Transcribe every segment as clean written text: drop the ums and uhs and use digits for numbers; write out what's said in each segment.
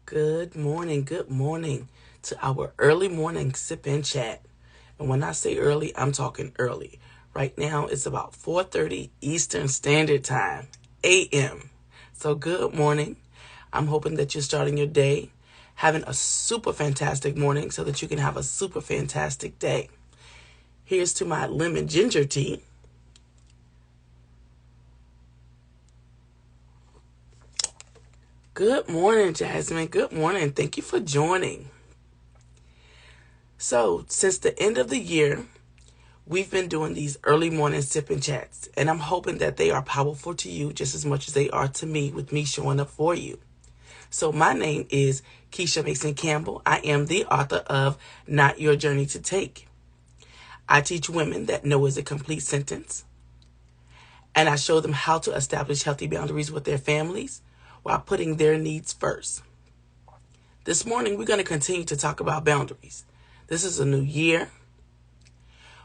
Good morning to our early morning sip and chat. And when I say early, I'm talking early. Right now it's about 4:30 Eastern Standard Time, AM. So good morning. I'm hoping that you're starting your day having a super fantastic morning so that you can have a super fantastic day. Here's to my lemon ginger tea. Good morning, Jasmine. Good morning. Thank you for joining. So, since the end of the year, we've been doing these early morning sip and chats, and I'm hoping that they are powerful to you just as much as they are to me with me showing up for you. So, my name is Keisha Mason Campbell. I am the author of Not Your Journey to Take. I teach women that no is a complete sentence, and I show them how to establish healthy boundaries with their families while putting their needs first. This morning, we're going to continue to talk about boundaries. This is a new year.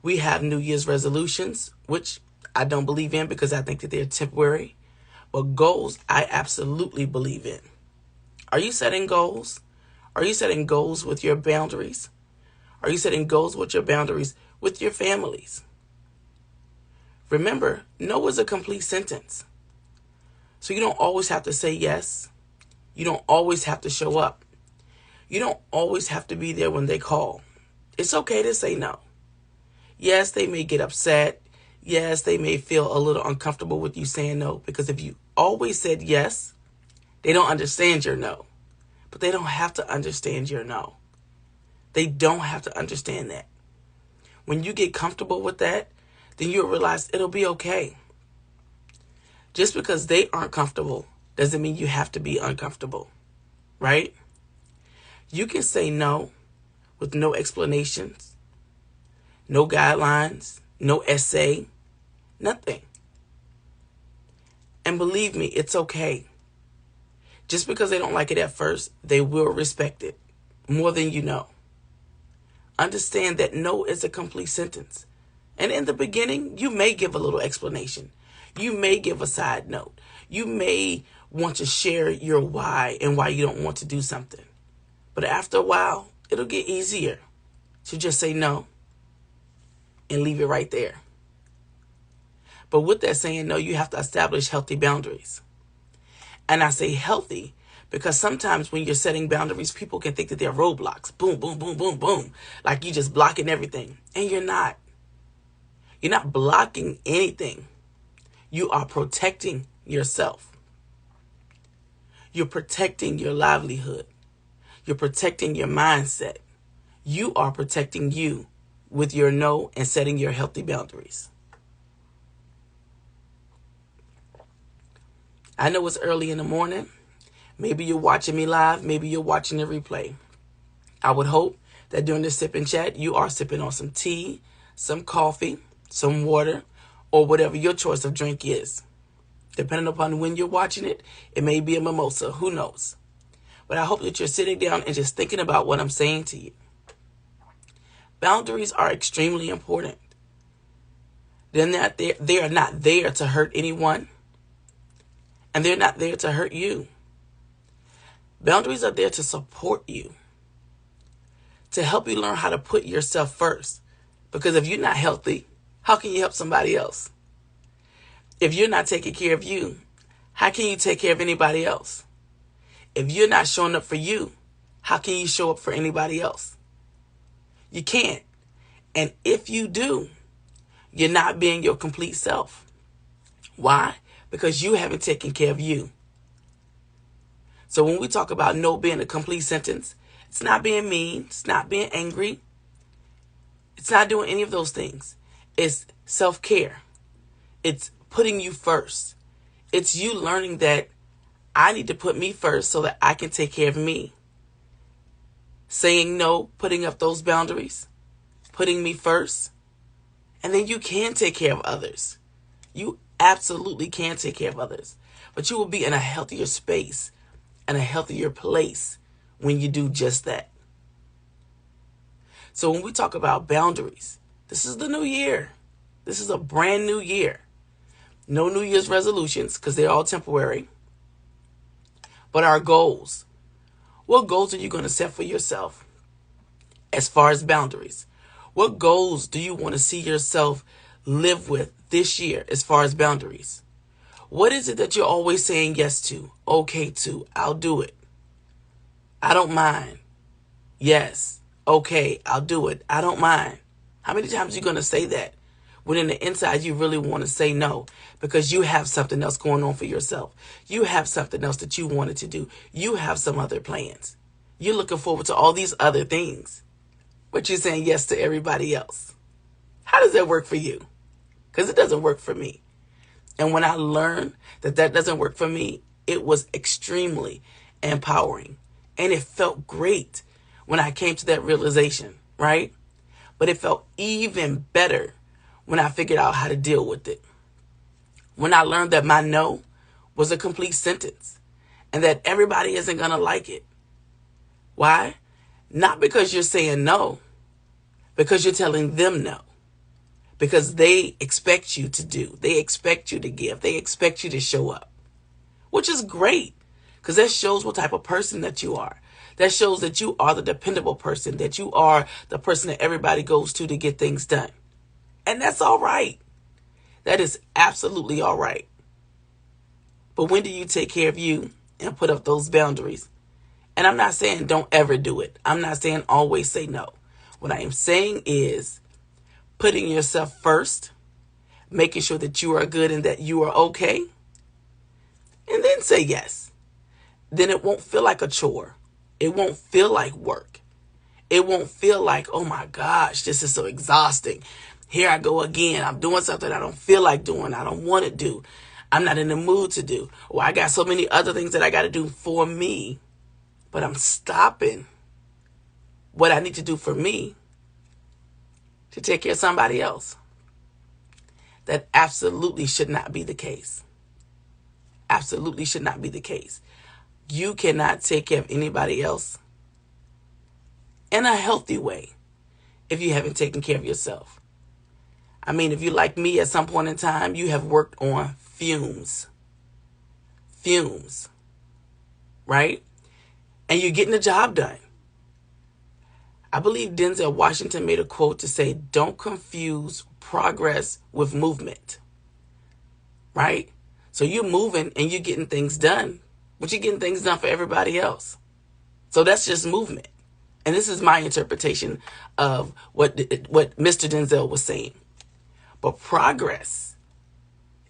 We have New Year's resolutions, which I don't believe in because I think that they're temporary. But goals, I absolutely believe in. Are you setting goals? Are you setting goals with your boundaries? Are you setting goals with your boundaries with your families? Remember, no is a complete sentence. So you don't always have to say yes. You don't always have to show up. You don't always have to be there when they call. It's okay to say no. Yes, they may get upset. Yes, they may feel a little uncomfortable with you saying no, because if you always said yes, they don't understand your no. But they don't have to understand your no. They don't have to understand that. When you get comfortable with that, then you'll realize it'll be okay. Just because they aren't comfortable doesn't mean you have to be uncomfortable, right? You can say no with no explanations, no guidelines, no essay, nothing. And believe me, it's okay. Just because they don't like it at first, they will respect it more than you know. Understand that no is a complete sentence. And in the beginning, you may give a little explanation. You may give a side note. You may want to share your why and why you don't want to do something. But after a while, it'll get easier to just say no and leave it right there. But with that saying no, you have to establish healthy boundaries. And I say healthy because sometimes when you're setting boundaries, people can think that they're roadblocks. Boom, boom, boom, boom, boom. Like you're just blocking everything. And you're not. You're not blocking anything. You are protecting yourself. You're protecting your livelihood. You're protecting your mindset. You are protecting you with your no and setting your healthy boundaries. I know it's early in the morning. Maybe you're watching me live. Maybe you're watching the replay. I would hope that during this sip and chat, you are sipping on some tea, some coffee, some water, or whatever your choice of drink is. Depending upon when you're watching it, it may be a mimosa. Who knows? But I hope that you're sitting down and just thinking about what I'm saying to you. Boundaries are extremely important. They are not there to hurt anyone, and they're not there to hurt you. Boundaries are there to support you, to help you learn how to put yourself first. Because if you're not healthy, how can you help somebody else? If you're not taking care of you, how can you take care of anybody else? If you're not showing up for you, how can you show up for anybody else? You can't. And if you do, you're not being your complete self. Why? Because you haven't taken care of you. So when we talk about no being a complete sentence, it's not being mean. It's not being angry. It's not doing any of those things. It's self-care. It's putting you first. It's you learning that I need to put me first so that I can take care of me. Saying no, putting up those boundaries, putting me first, and then you can take care of others. You absolutely can take care of others. But you will be in a healthier space and a healthier place when you do just that. So when we talk about boundaries, this is the new year. This is a brand new year. No New Year's resolutions because they're all temporary. But our goals. What goals are you going to set for yourself as far as boundaries? What goals do you want to see yourself live with this year as far as boundaries? What is it that you're always saying yes to, okay to, I'll do it, I don't mind, yes, okay, I'll do it, I don't mind? How many times are you going to say that when in the inside you really want to say no because you have something else going on for yourself? You have something else that you wanted to do. You have some other plans. You're looking forward to all these other things, but you're saying yes to everybody else. How does that work for you? Because it doesn't work for me. And when I learned that that doesn't work for me, it was extremely empowering. And it felt great when I came to that realization, right? But it felt even better when I figured out how to deal with it. When I learned that my no was a complete sentence and that everybody isn't going to like it. Why? Not because you're saying no, because you're telling them no. Because they expect you to do. They expect you to give. They expect you to show up. Which is great. Because that shows what type of person that you are. That shows that you are the dependable person. That you are the person that everybody goes to get things done. And that's all right. That is absolutely all right. But when do you take care of you and put up those boundaries? And I'm not saying don't ever do it. I'm not saying always say no. What I am saying is putting yourself first, making sure that you are good and that you are okay, and then say yes. Then it won't feel like a chore. It won't feel like work. It won't feel like, oh my gosh, this is so exhausting. Here I go again. I'm doing something I don't feel like doing. I don't want to do. I'm not in the mood to do. Or I got so many other things that I got to do for me, but I'm stopping what I need to do for me to take care of somebody else. That absolutely should not be the case. Absolutely should not be the case. You cannot take care of anybody else in a healthy way if you haven't taken care of yourself. I mean, if you're like me at some point in time, you have worked on fumes. Fumes. Right? And you're getting the job done. I believe Denzel Washington made a quote to say, don't confuse progress with movement. Right? So you're moving and you're getting things done, but you're getting things done for everybody else. So that's just movement. And this is my interpretation of what Mr. Denzel was saying. But progress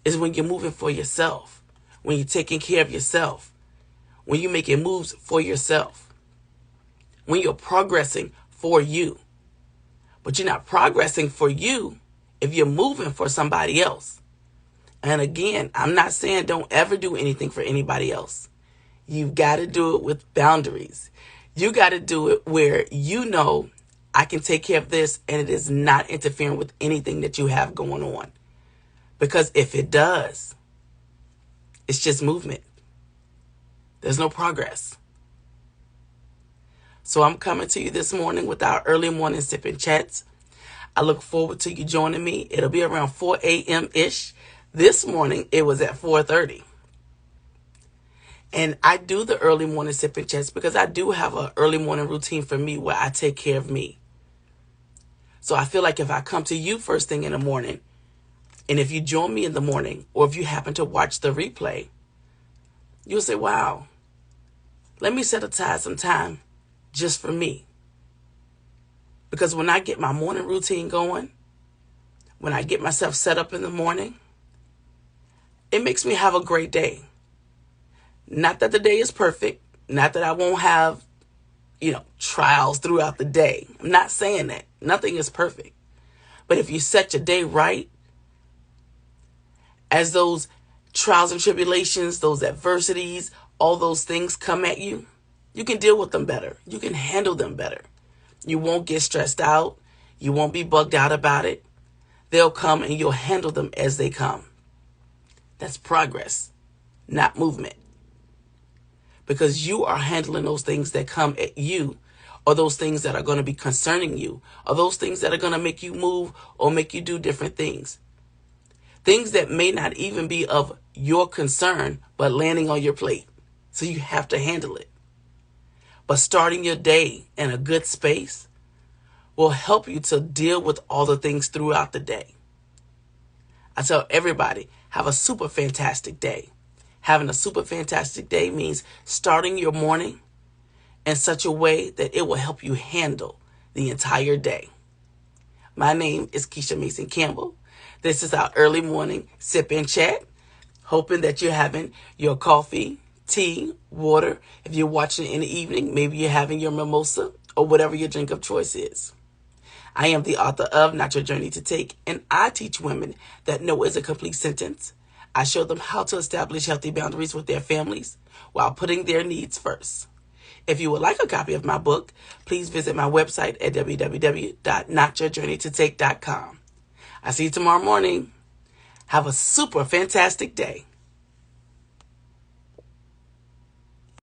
is when you're moving for yourself, when you're taking care of yourself, when you're making moves for yourself, when you're progressing for you. But you're not progressing for you if you're moving for somebody else. And again, I'm not saying don't ever do anything for anybody else. You've got to do it with boundaries. You got to do it where you know I can take care of this and it is not interfering with anything that you have going on. Because if it does, it's just movement. There's no progress. So I'm coming to you this morning with our early morning sipping chats. I look forward to you joining me. It'll be around 4 a.m.-ish. This morning, it was at 4:30. And I do the early morning sipping chats because I do have an early morning routine for me where I take care of me. So I feel like if I come to you first thing in the morning, and if you join me in the morning, or if you happen to watch the replay, you'll say, wow, let me set aside some time just for me. Because when I get my morning routine going, when I get myself set up in the morning, it makes me have a great day. Not that the day is perfect. Not that I won't have, trials throughout the day. I'm not saying that. Nothing is perfect. But if you set your day right, as those trials and tribulations, those adversities, all those things come at you, you can deal with them better. You can handle them better. You won't get stressed out. You won't be bugged out about it. They'll come and you'll handle them as they come. That's progress, not movement. Because you are handling those things that come at you, or those things that are going to be concerning you, or those things that are going to make you move or make you do different things. Things that may not even be of your concern, but landing on your plate. So you have to handle it. But starting your day in a good space will help you to deal with all the things throughout the day. I tell everybody, have a super fantastic day. Having a super fantastic day means starting your morning in such a way that it will help you handle the entire day. My name is Keisha Mason Campbell. This is our early morning sip and chat. Hoping that you're having your coffee, tea, water. If you're watching in the evening, maybe you're having your mimosa or whatever your drink of choice is. I am the author of Not Your Journey to Take, and I teach women that no is a complete sentence. I show them how to establish healthy boundaries with their families while putting their needs first. If you would like a copy of my book, please visit my website at www.notyourjourneytotake.com. I'll see you tomorrow morning. Have a super fantastic day.